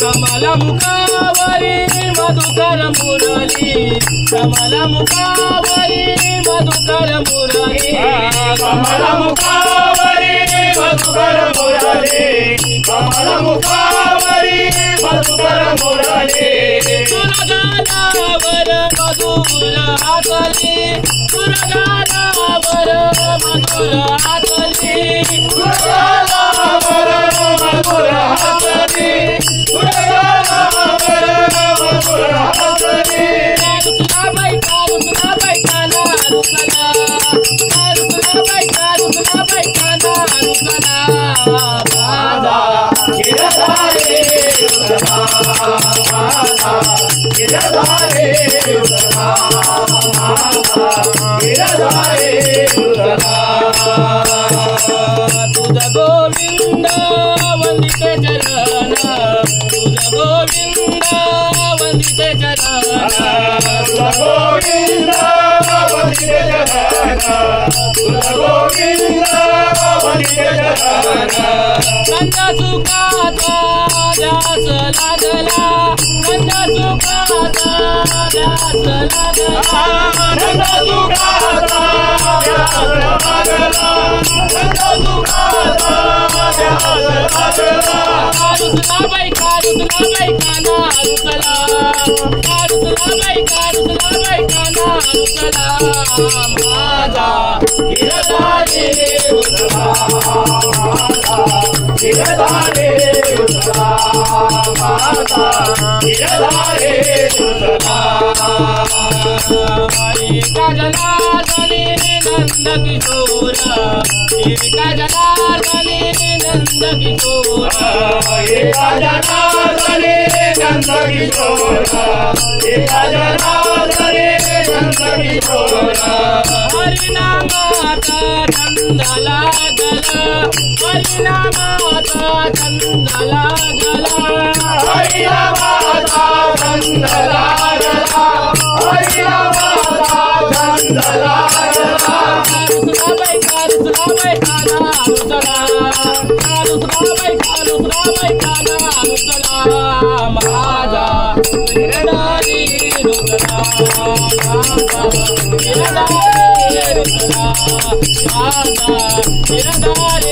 कमल मुखावरी मधुकर मुरली कमल मुखावरी मधुकर मुरली कमल मुखावरी मधुकर मुरली कमल मुखावरी मधुकर मुरली सुरगानावर मधुर हातली सुरगानावर मधुर हातली सुरगानावर मधुर हातली सुरगानावर मधुर हातली रुसला बायका ना रुसला ना रुसला माझा गिरधारे रुसला माझा गिरधारे रुसला माझा गिरधारे रुसला तुझ गोविंद वंदिते चरण तुझ गोविंद वंदिते चरण तुझ गोविंद वंदिते चरण तुझ गोविंद वंदिते चरण कंद सुखाचा ध्यास लागला कंद सुखाचा ध्यास लागला नंद सुखाचा ध्यास लागला नंद सुखाचा ध्यास लागला रुसला बायका ना रुसला बायका ना रुसला माझा गिरधारे रुसला माझा गिरधारे रुसला माझा गिरधारे रुसला एका जनार्दनी नंद किशोर एका जनार्दनी नंद किशोर एका जनार्दनी नंद किशोर एका जनार्दनी नंद किशोर हरिनामाचा छंद लागला हरिनामाचा छंद लागला हरिनामाचा छंद लागला हरिनामाचा छंद लागला रुसला बायका ना रुसला बायका ना रुसला माझा गिरधारी रुसला माझा गिरधारी रुसला माझा गिरधारी